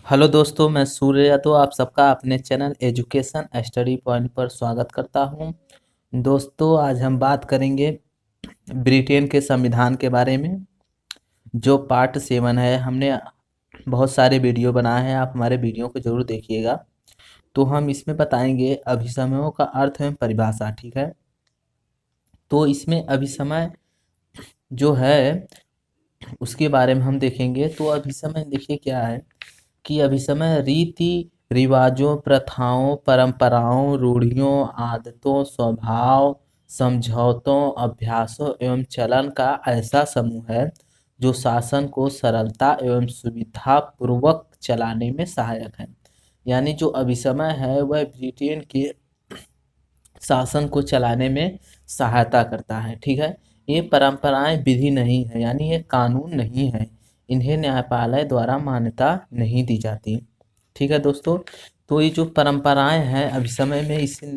Hello दोस्तों, मैं सूर्य यादव आप सबका अपने चैनल एजुकेशन स्टडी पॉइंट पर स्वागत करता हूं। दोस्तों, आज हम बात करेंगे ब्रिटेन के संविधान के बारे में। जो पार्ट 7 है, हमने बहुत सारे वीडियो बनाए हैं, आप हमारे वीडियो को जरूर देखिएगा। तो हम इसमें बताएंगे अभिसमयों का अर्थ एवं परिभाषा। ठीक है, तो इसमें अभिसमय जो है उसके बारे में हम देखेंगे। तो अभिसमय देखिए क्या है कि अभिसमय रीति रिवाजों, प्रथाओं, परंपराओं, रूढ़ियों, आदतों, स्वभाव, समझौतों, अभ्यासों एवं चलन का ऐसा समूह है जो शासन को सरलता एवं सुविधा पूर्वक चलाने में सहायक है। यानी जो अभिसमय है वह ब्रिटेन के शासन को चलाने में सहायता करता है। ठीक है, ये परंपराएं विधि नहीं है, यानी ये कानून नहीं है, इन्हें न्यायपालय द्वारा मान्यता नहीं दी जाती। ठीक है दोस्तों, तो ये जो परंपराएं हैं अभिसमय में, इसे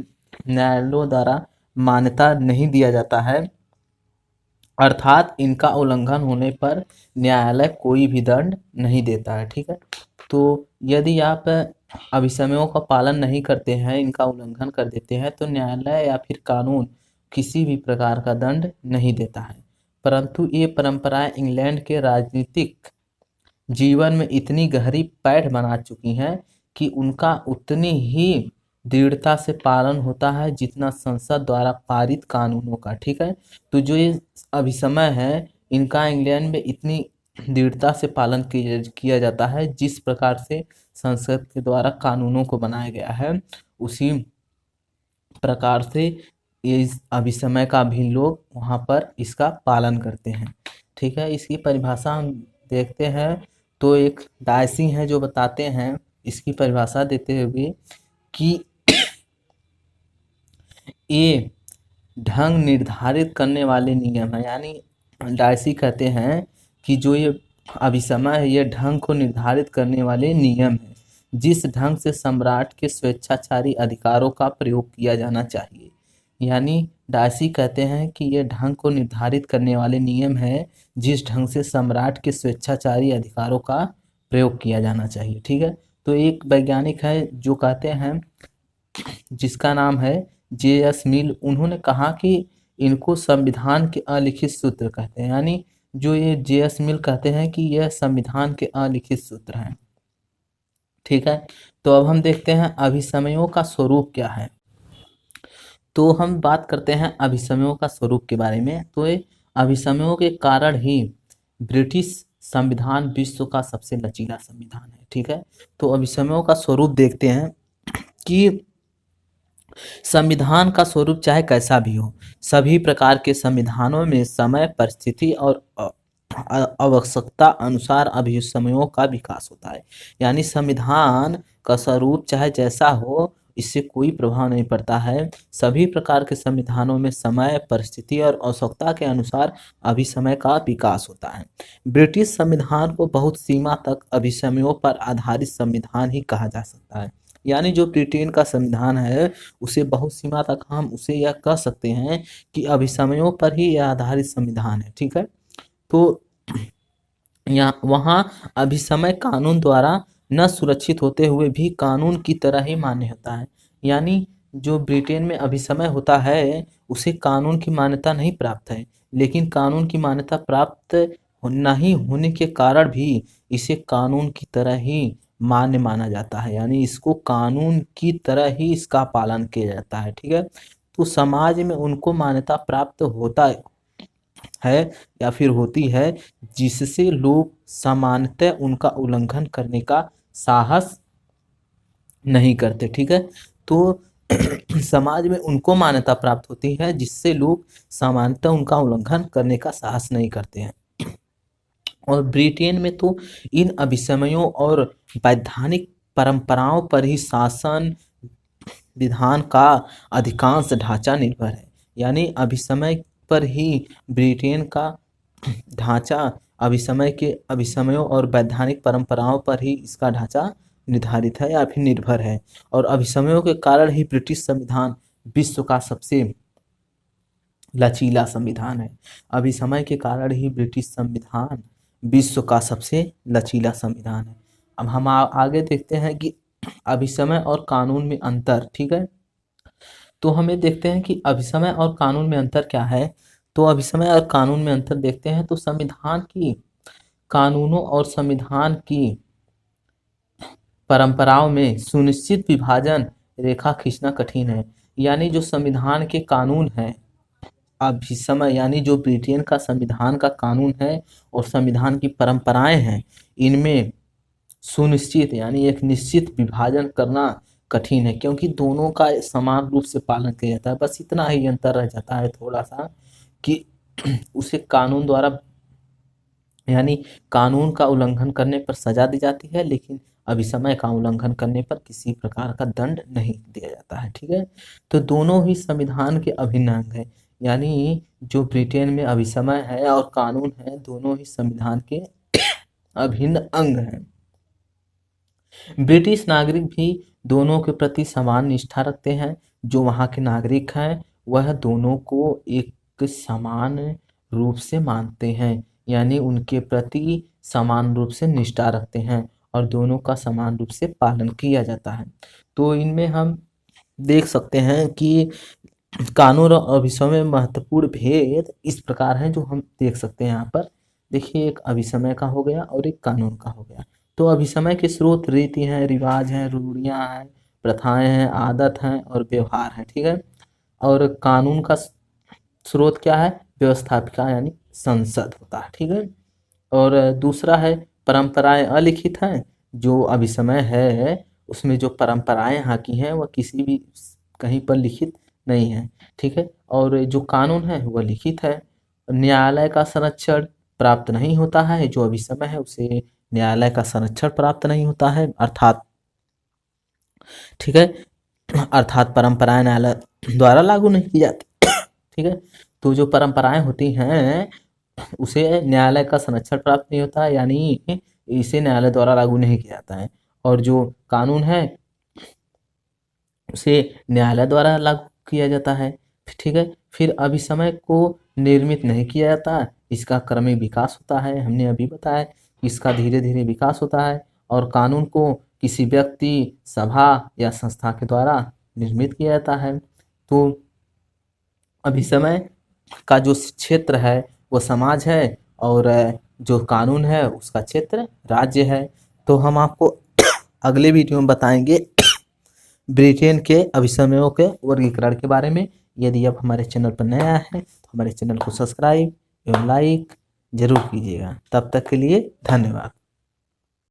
न्यायालयों द्वारा मान्यता नहीं दिया जाता है, अर्थात इनका उल्लंघन होने पर न्यायालय कोई भी दंड नहीं देता है। ठीक है, तो यदि आप अभिसमयों का पालन नहीं करते हैं, इनका उल्लंघन कर देते हैं, तो न्यायालय या फिर कानून किसी भी प्रकार का दंड नहीं देता है। परंतु ये परंपराएं इंग्लैंड के राजनीतिक जीवन में इतनी गहरी पैठ बना चुकी हैं कि उनका उतनी ही दृढ़ता से पालन होता है जितना संसद द्वारा पारित कानूनों का। ठीक है, तो जो ये अभिसमय है, इनका इंग्लैंड में इतनी दृढ़ता से पालन किया जाता है जिस प्रकार से संसद के द्वारा कानूनों को बनाया गया है, उसी प्रकार से इस अभिसमय का भी लोग वहाँ पर इसका पालन करते हैं। ठीक है, इसकी परिभाषा हम देखते हैं। तो एक डायसी हैं जो बताते हैं इसकी परिभाषा देते हुए कि ये ढंग निर्धारित करने वाले नियम है। यानी डायसी कहते हैं कि जो ये अभिसमय है, ये ढंग को निर्धारित करने वाले नियम है, जिस ढंग से सम्राट के स्वेच्छाचारी अधिकारों का प्रयोग किया जाना चाहिए। यानी डायसी कहते हैं कि ये ढंग को निर्धारित करने वाले नियम है, जिस ढंग से सम्राट के स्वेच्छाचारी अधिकारों का प्रयोग किया जाना चाहिए। ठीक है, तो एक वैज्ञानिक है जो कहते हैं, जिसका नाम है J.S. मिल। उन्होंने कहा कि इनको संविधान के अलिखित सूत्र कहते हैं। यानी जो ये J.S. मिल कहते हैं कि यह संविधान के अलिखित सूत्र हैं। ठीक है, तो अब हम देखते हैं अभिसमयों का स्वरूप क्या है। तो हम बात करते हैं अभिसमयों का स्वरूप के बारे में। तो ये अभिसमयों के कारण ही ब्रिटिश संविधान विश्व का सबसे लचीला संविधान है। ठीक है, तो अभिसमयों का स्वरूप देखते हैं कि संविधान का स्वरूप चाहे कैसा भी हो, सभी प्रकार के संविधानों में समय, परिस्थिति और आवश्यकता अनुसार अभिसमयों का विकास होता है। यानी संविधान का स्वरूप चाहे जैसा हो, इससे कोई प्रभाव नहीं पड़ता है। सभी प्रकार के संविधानों में समय, परिस्थिति और आवश्यकता के अनुसार अभिसमय का विकास होता है। ब्रिटिश संविधान को बहुत सीमा तक अभिसमयों पर आधारित संविधान ही कहा जा सकता है। यानी जो ब्रिटेन का संविधान है, उसे बहुत सीमा तक हम उसे यह कह सकते हैं कि अभिसमयों पर ही यह आधारित संविधान है। ठीक है, तो यहाँ वहाँ अभिसमय कानून द्वारा न सुरक्षित होते हुए भी कानून की तरह ही मान्य होता है। यानी जो ब्रिटेन में अभिसमय होता है उसे कानून की मान्यता नहीं प्राप्त है, लेकिन कानून की मान्यता प्राप्त नहीं होने के कारण भी इसे कानून की तरह ही मान्य माना जाता है। यानी इसको कानून की तरह ही इसका पालन किया जाता है। ठीक है, तो समाज में उनको मान्यता प्राप्त होता है या फिर होती है, जिससे लोग सामान्यतः उनका उल्लंघन करने का साहस नहीं करते। ठीक है, तो समाज में उनको मान्यता प्राप्त होती है जिससे लोग सामान्यतः उनका उल्लंघन करने का साहस नहीं करते हैं। और ब्रिटेन में तो इन अभिसमयों और वैधानिक परंपराओं पर ही शासन विधान का अधिकांश ढांचा निर्भर है। यानी अभिसमय पर ही ब्रिटेन का ढांचा, अभिसमयों और वैधानिक परंपराओं पर ही इसका ढांचा निर्धारित है या फिर निर्भर है। और अभिसमयों के कारण ही ब्रिटिश संविधान विश्व का सबसे लचीला संविधान है। अभिसमय के कारण ही ब्रिटिश संविधान विश्व का सबसे लचीला संविधान है। अब हम आगे देखते हैं कि अभिसमय और कानून में अंतर। ठीक है, तो हमें देखते हैं कि अभिसमय और कानून में अंतर क्या है। तो अभिसमय और कानून में अंतर देखते हैं तो संविधान की कानूनों और संविधान की परंपराओं में सुनिश्चित विभाजन रेखा खींचना कठिन है। यानी जो संविधान के कानून है, अभिसमय यानी जो ब्रिटेन का संविधान का कानून है और संविधान की परंपराएं हैं, इनमें सुनिश्चित यानी एक निश्चित विभाजन करना कठिन है, क्योंकि दोनों का समान रूप से पालन किया जाता है। बस इतना ही अंतर रह जाता है थोड़ा सा कि उसे कानून द्वारा यानी कानून का उल्लंघन करने पर सजा दी जाती है, लेकिन अभिसमय का उल्लंघन करने पर किसी प्रकार का दंड नहीं दिया जाता है। ठीक है, तो दोनों ही संविधान के अभिन्न अंग है। यानी जो ब्रिटेन में अभिसमय है और कानून है, दोनों ही संविधान के अभिन्न अंग हैं। ब्रिटिश नागरिक भी दोनों के प्रति समान निष्ठा रखते हैं। जो वहाँ के नागरिक हैं वह दोनों को एक समान रूप से मानते हैं, यानी उनके प्रति समान रूप से निष्ठा रखते हैं और दोनों का समान रूप से पालन किया जाता है। तो इनमें हम देख सकते हैं कि कानून और अभिसमय में महत्वपूर्ण भेद इस प्रकार हैं, जो हम देख सकते हैं यहाँ पर। देखिए, एक अभिसमय का हो गया और एक कानून का हो गया। तो अभिसमय के स्रोत रीति हैं, रिवाज हैं, रूढ़ियाँ हैं, प्रथाएं हैं, आदत हैं और व्यवहार हैं। ठीक है, और कानून का स्रोत क्या है? व्यवस्थापिका यानी संसद होता है। ठीक है, और दूसरा है परंपराएं अलिखित हैं। जो अभिसमय है उसमें जो परंपराएं यहाँ की हैं वह किसी भी कहीं पर लिखित नहीं है। ठीक है, और जो कानून है वह लिखित है। न्यायालय का संरक्षण प्राप्त नहीं होता है। जो अभिसमय है उसे न्यायालय का संरक्षण प्राप्त नहीं होता है, अर्थात ठीक है, अर्थात परंपराएं न्यायालय द्वारा लागू नहीं की जाती। ठीक है, तो जो परंपराएं होती हैं उसे न्यायालय का संरक्षण प्राप्त नहीं होता है, यानी इसे न्यायालय द्वारा लागू नहीं किया जाता है। और जो कानून है उसे न्यायालय द्वारा लागू किया जाता है। ठीक है, फिर अभिसमय को निर्मित नहीं किया जाता, इसका क्रमिक विकास होता है। हमने अभी बताया इसका धीरे धीरे विकास होता है। और कानून को किसी व्यक्ति, सभा या संस्था के द्वारा निर्मित किया जाता है। तो अभिसमय का जो क्षेत्र है वो समाज है, और जो कानून है उसका क्षेत्र राज्य है। तो हम आपको अगले वीडियो में बताएंगे ब्रिटेन के अभिसमयों के वर्गीकरण के बारे में। यदि आप हमारे चैनल पर नया है तो हमारे चैनल को सब्सक्राइब एवं लाइक जरूर कीजिएगा। तब तक के लिए धन्यवाद।